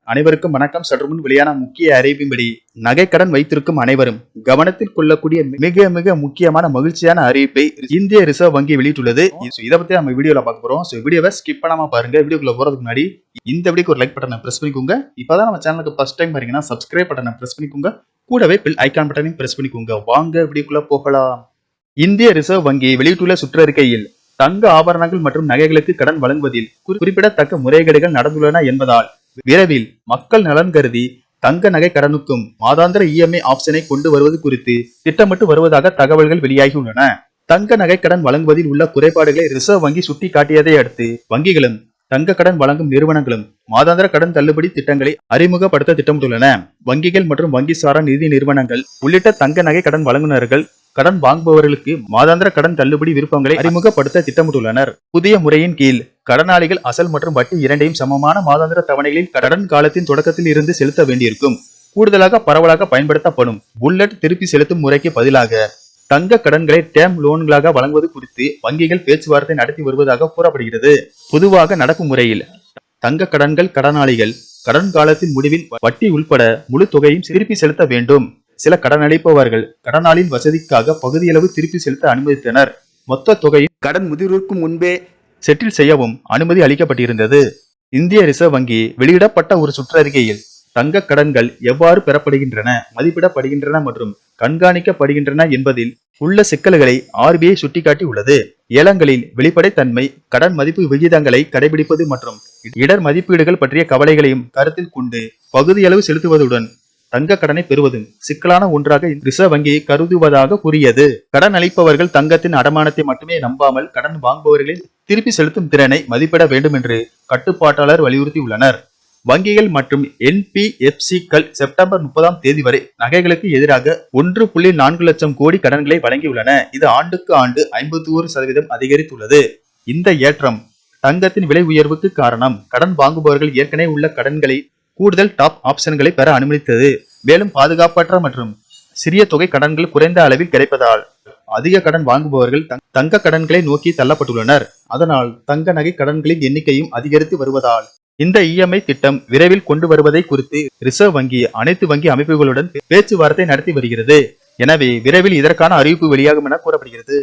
அனைவருக்கும் வணக்கம். சற்று முன் வெளியான முக்கிய அறிவிப்பின்படி நகைக்கடன் வைத்திருக்கும் அனைவரும் கவனத்தில் கொள்ளக்கூடிய மிக மிக முக்கியமான மகிழ்ச்சியான அறிவிப்பை இந்திய ரிசர்வ் வங்கி வெளியிட்டுள்ளது. இதை பத்தி நம்ம வீடியோல பார்க்க போறோம். வீடியோவை ஸ்கிப் பண்ணாம பாருங்க. வீடியோக்குள்ள போறதுக்கு முன்னாடி இந்த வீடியோக்கு ஒரு லைக் பட்டனை பிரஸ் பண்ணிக்கோங்க. இப்பதான் நம்ம சேனலுக்கு ஃபர்ஸ்ட் டைம் பாருங்கன்னா சப்ஸ்கிரைப் பட்டனை பிரஸ் பண்ணிக்கோங்க. கூடவே பெல் ஐகான் பட்டனையும் பிரஸ் பண்ணிக்கோங்க. வாங்க வீடியோக்குள்ள போகலாம். இந்திய ரிசர்வ் வங்கி வெளியிட்டுள்ள சுற்றறிக்கையில் தங்க ஆபரணங்கள் மற்றும் நகைகளுக்கு கடன் வழங்குவதில் குறிப்பிடத்தக்க முறைகேடுகள் நடந்துள்ளன என்பதால் விரைவில் மக்கள் நலன் கருதி தங்க நகை கடனுக்கும் மாதாந்திர இஎம்ஐ ஆப்ஷனை கொண்டு வருவது குறித்து திட்டமிட்டு வருவதாக தகவல்கள் வெளியாகியுள்ளன. தங்க நகை கடன் வழங்குவதில் உள்ள குறைபாடுகளை ரிசர்வ் வங்கி சுட்டி காட்டியதை அடுத்து வங்கிகளும் தங்க கடன் வழங்கும் நிறுவனங்களும் மாதாந்திர கடன் தள்ளுபடி திட்டங்களை அறிமுகப்படுத்த திட்டமிட்டுள்ளன. வங்கிகள் மற்றும் வங்கி சாரா நிதி நிறுவனங்கள் உள்ளிட்ட தங்க நகை கடன் வழங்குநர்கள் கடன் வாங்குபவர்களுக்கு மாதாந்திர கடன் தள்ளுபடி விருப்பங்களை அறிமுகப்படுத்த திட்டமிட்டுள்ளனர். புதிய முறையின் கீழ் கடனாளிகள் அசல் மற்றும் வட்டி இரண்டையும் சமமான மாதாந்திர தவணைகளில் கடன் காலத்தின் தொடக்கத்தில் இருந்து செலுத்த வேண்டியிருக்கும். கூடுதலாக பரவலாக பயன்படுத்தப்படும் புல்லட் திருப்பி செலுத்தும் முறைக்கு பதிலாக தங்க கடன்களை டேர்ம் லோன்களாக வழங்குவது குறித்து வங்கிகள் பேச்சுவார்த்தை நடத்தி வருவதாக கூறப்படுகிறது. பொதுவாக நடக்கும் முறையில் தங்க கடன்கள் கடனாளிகள் கடன் காலத்தின் முடிவில் வட்டி உள்பட முழு தொகையும் திருப்பி செலுத்த வேண்டும். சில கடனளிப்பவர்கள் கடனாளின் வசதிக்காக பகுதியளவு திருப்பி செலுத்த அனுமதித்தனர். மொத்த தொகையும் கடன் முதிர்வுக்கு முன்பே செட்டில் செய்யவும் அனுமதி அளிக்கப்பட்டிருந்தது. இந்திய ரிசர்வ் வங்கி வெளியிடப்பட்ட ஒரு சுற்றறிக்கையில் தங்க கடன்கள் எவ்வாறு பெறப்படுகின்றன, மதிப்பிடப்படுகின்றன மற்றும் கண்காணிக்கப்படுகின்றன என்பதில் உள்ள சிக்கல்களை RBI சுட்டிக்காட்டி உள்ளது. ஏலங்களில் வெளிப்படைத்தன்மை, கடன் மதிப்பு விகிதங்களை கடைபிடிப்பது மற்றும் இடர் மதிப்பீடுகள் பற்றிய கவலைகளையும் கருத்தில் கொண்டு பகுதியளவு செலுத்துவதுடன் தங்க கடனை பெறுவதும் சிக்கலான ஒன்றாக ரிசர்வ் வங்கி கருதுவதாக கூறியது. கடன் அளிப்பவர்கள் தங்கத்தின் அடமானத்தை மட்டுமே நம்பாமல் கடன் வாங்குபவர்களின் திருப்பி செலுத்தும் திறனை மதிப்பிட வேண்டும் என்று கட்டுப்பாட்டாளர் வலியுறுத்தியுள்ளனர். வங்கிகள் மற்றும் NBFCக்கள் செப்டம்பர் 30 வரை நகைகளுக்கு எதிராக 1.4 லட்சம் கோடி கடன்களை வழங்கியுள்ளன. இது ஆண்டுக்கு ஆண்டு 51% அதிகரித்துள்ளது. இந்த ஏற்றம் தங்கத்தின் விலை உயர்வுக்கு காரணம். கடன் வாங்குபவர்கள் ஏற்கனவே உள்ள கடன்களை கூடுதல் டாப் ஆப்ஷன்களை பெற அனுமதித்தது. மேலும் பாதுகாப்பற்ற மற்றும் சிறிய தொகை கடன்கள் குறைந்த அளவில் கிடைப்பதால் அதிக கடன் வாங்குபவர்கள் தங்க கடன்களை நோக்கி தள்ளப்பட்டுள்ளனர். அதனால் தங்க நகை கடன்களின் எண்ணிக்கையும் அதிகரித்து வருவதால் இந்த இஎம்ஐ திட்டம் விரைவில் கொண்டு வருவதை குறித்து ரிசர்வ் வங்கி அனைத்து வங்கி அமைப்புகளுடன் பேச்சுவார்த்தை நடத்தி வருகிறது. எனவே விரைவில் இதற்கான அறிவிப்பு வெளியாகும் என கூறப்படுகிறது.